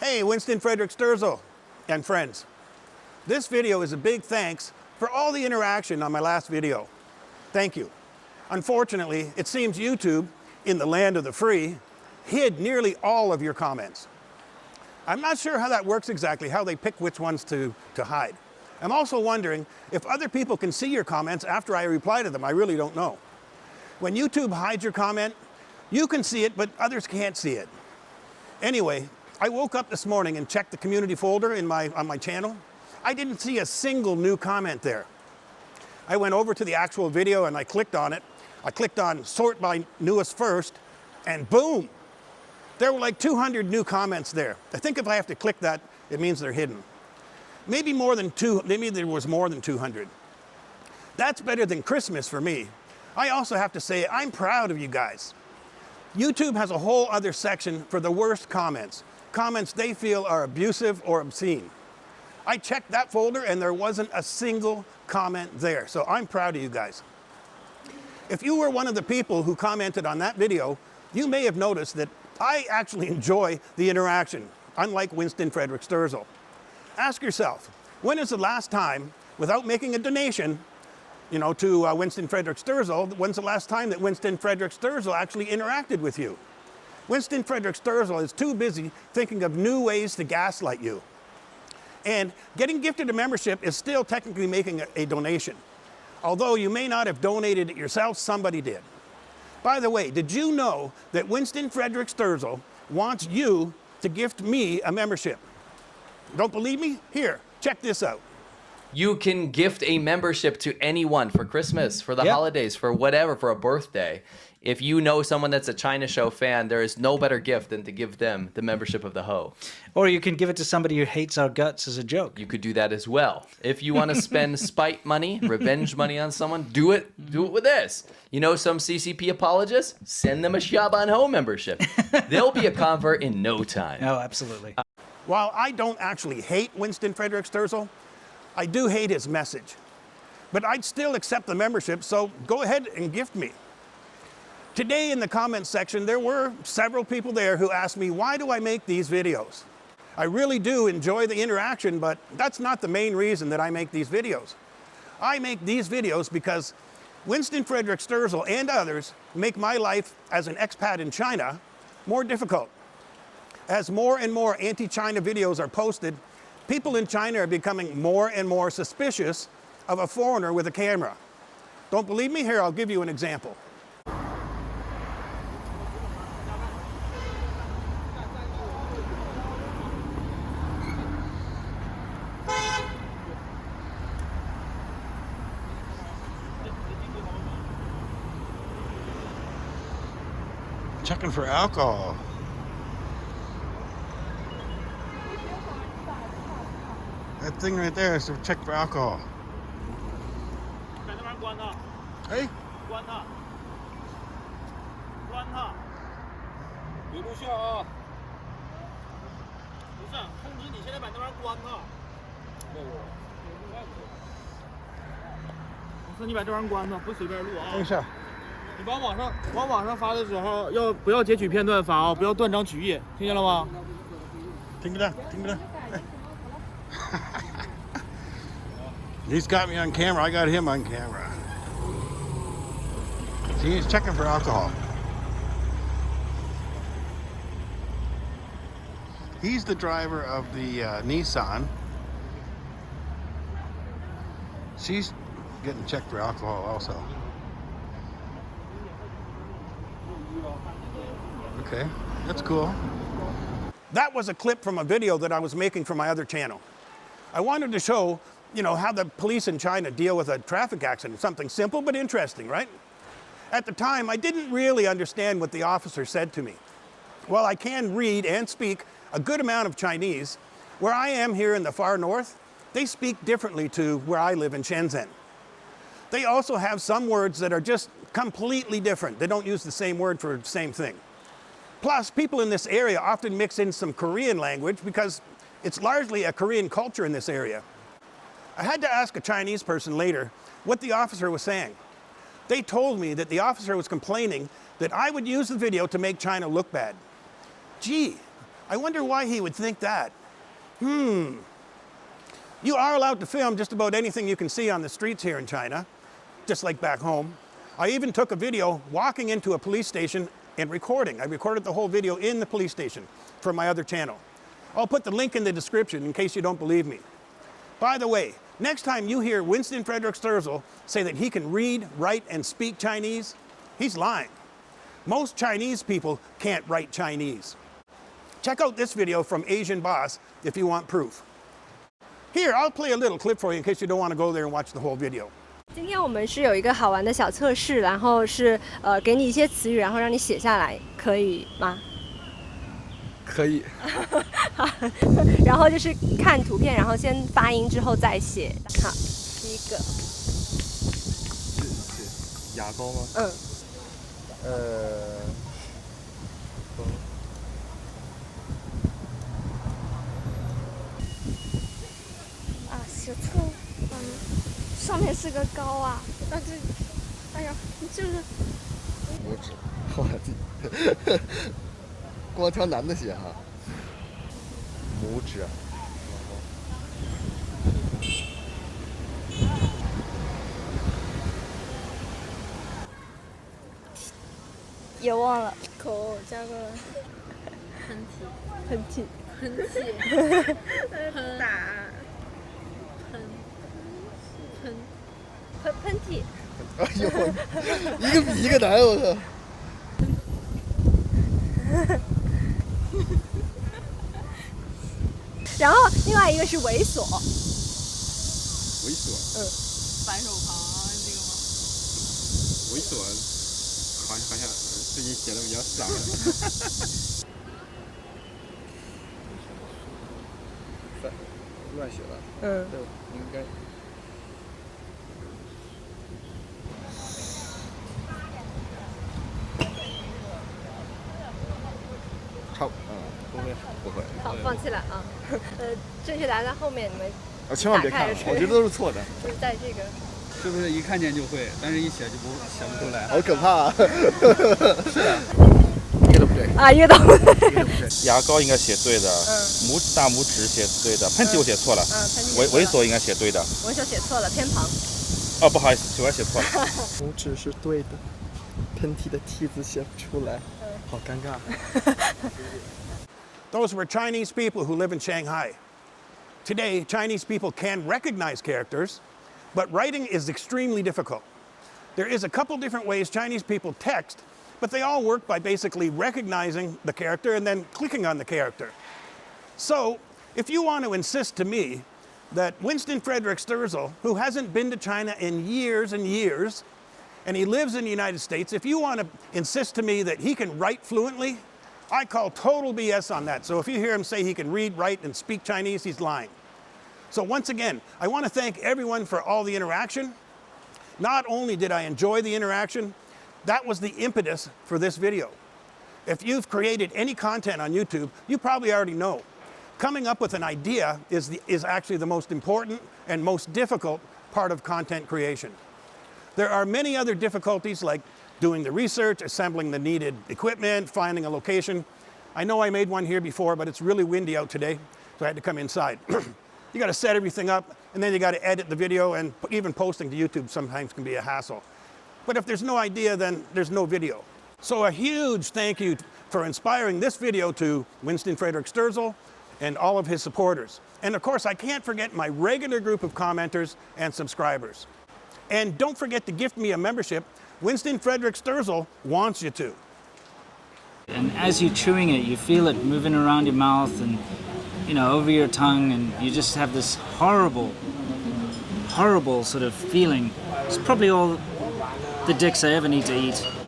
Hey, Winston Frederick Sterzel and friends. This video is a big thanks for all the interaction on my last video. Thank you. Unfortunately, it seems YouTube, in the land of the free, hid nearly all of your comments. I'm not sure how that works exactly, how they pick which ones to hide. I'm also wondering if other people can see your comments after I reply to them. I really don't know. When YouTube hides your comment, you can see it, but others can't see it. Anyway, I woke up this morning and checked the community folder on my channel. I didn't see a single new comment there. I went over to the actual video and I clicked on it. I clicked on sort by newest first, and boom! There were like 200 new comments there. I think if I have to click that, it means they're hidden. Maybe there was more than 200. That's better than Christmas for me. I also have to say, I'm proud of you guys. YouTube has a whole other section for the worst comments. Comments they feel are abusive or obscene. I checked that folder and there wasn't a single comment there, so I'm proud of you guys. If you were one of the people who commented on that video, you may have noticed that I actually enjoy the interaction, unlike Winston Frederick Sterzel. Ask yourself, when is the last time, without making a donation, to Winston Frederick Sterzel, when's the last time that Winston Frederick Sterzel actually interacted with you? Winston Frederick Sterzel is too busy thinking of new ways to gaslight you. And getting gifted a membership is still technically making a donation. Although you may not have donated it yourself, somebody did. By the way, did you know that Winston Frederick Sterzel wants you to gift me a membership? Don't believe me? Here, check this out. You can gift a membership to anyone for Christmas, for the holidays, for whatever, for a birthday. If you know someone that's a China Show fan, there is no better gift than to give them the membership of the Ho. Or you can give it to somebody who hates our guts as a joke. You could do that as well. If you want to spend spite money, revenge money on someone, do it with this. You know some CCP apologists? Send them a Shaban Ho membership. They'll be a convert in no time. Oh, absolutely. While I don't actually hate Winston Frederick Sterzel, I do hate his message. But I'd still accept the membership, so go ahead and gift me. Today in the comments section, there were several people there who asked me, why do I make these videos? I really do enjoy the interaction, but that's not the main reason that I make these videos. I make these videos because Winston Frederick Sterzel and others make my life as an expat in China more difficult. As more and more anti-China videos are posted, people in China are becoming more and more suspicious of a foreigner with a camera. Don't believe me? Here, I'll give you an example. Checking for alcohol. That thing right there is to check for alcohol. Hey? 关它，有录像啊！不是，通知你现在把那玩意儿关它。不是，你把这玩意儿关它，不随便录啊。等一下。你往网上发的时候，不要截取片段发啊，不要断章取义，听见了吗？听不到，听不到。He's got me on camera. I got him on camera. See, he's checking for alcohol. He's the driver of the Nissan. She's getting checked for alcohol also. Okay, that's cool. That was a clip from a video that I was making for my other channel. I wanted to show, how the police in China deal with a traffic accident. Something simple but interesting, right? At the time, I didn't really understand what the officer said to me. Well, I can read and speak a good amount of Chinese. Where I am here in the far north, they speak differently to where I live in Shenzhen. They also have some words that are just completely different. They don't use the same word for the same thing. Plus, people in this area often mix in some Korean language because it's largely a Korean culture in this area. I had to ask a Chinese person later what the officer was saying. They told me that the officer was complaining that I would use the video to make China look bad. Gee, I wonder why he would think that. You are allowed to film just about anything you can see on the streets here in China, just like back home. I even took a video walking into a police station and recording. I recorded the whole video in the police station for my other channel. I'll put the link in the description in case you don't believe me. By the way, next time you hear Winston Frederick Sterzel say that he can read, write, and speak Chinese, he's lying. Most Chinese people can't write Chinese. Check out this video from Asian Boss if you want proof. Here, I'll play a little clip for you in case you don't want to go there and watch the whole video. 今天我们是有一个好玩的小测试，然后是给你一些词语，然后让你写下来，可以吗？可以。然后就是看图片，然后先发音之后再写。好，第一个。是牙膏吗？嗯。写错，上面是个高啊，但是，哎呀，就是拇指，我光挑男的写哈，拇指，也忘了，口加个喷嚏，打。喷嚏。哎呦，一个比一个难，我操！然后另外一个是猥琐。猥琐。反手旁这个吗？猥琐，好像最近写的比较散。乱写了。对，应该。不会。好，放弃了啊。正确答案在后面，你们千万别看了，我觉得都是错的。就是在这个。是不是一看见就会，但是一写就写不出来？好可怕啊！是的，一个都不对。啊，一个都不对。牙膏应该写对的，大拇指写对的，喷嚏我写错了，猥琐应该写对的。猥琐写错了，偏旁。哦，不好意思，我写错了。拇指是对的，喷嚏的T字写不出来，好尴尬。Those were Chinese people who live in Shanghai. Today, Chinese people can recognize characters, but writing is extremely difficult. There is a couple different ways Chinese people text, but they all work by basically recognizing the character and then clicking on the character. So, if you want to insist to me that Winston Frederick Sterzel, who hasn't been to China in years and years, and he lives in the United States, if you want to insist to me that he can write fluently, I call total BS on that. So if you hear him say he can read, write, and speak Chinese, he's lying. So once again, I want to thank everyone for all the interaction. Not only did I enjoy the interaction, that was the impetus for this video. If you've created any content on YouTube, you probably already know. Coming up with an idea is actually the most important and most difficult part of content creation. There are many other difficulties like doing the research, assembling the needed equipment, finding a location. I know I made one here before, but it's really windy out today, so I had to come inside. You got to set everything up, and then you got to edit the video, and even posting to YouTube sometimes can be a hassle. But if there's no idea, then there's no video. So a huge thank you for inspiring this video to Winston Frederick Sterzel and all of his supporters. And of course, I can't forget my regular group of commenters and subscribers. And don't forget to gift me a membership. Winston Frederick Sterzel wants you to. And as you're chewing it, you feel it moving around your mouth and, over your tongue, and you just have this horrible sort of feeling. It's probably all the dicks I ever need to eat.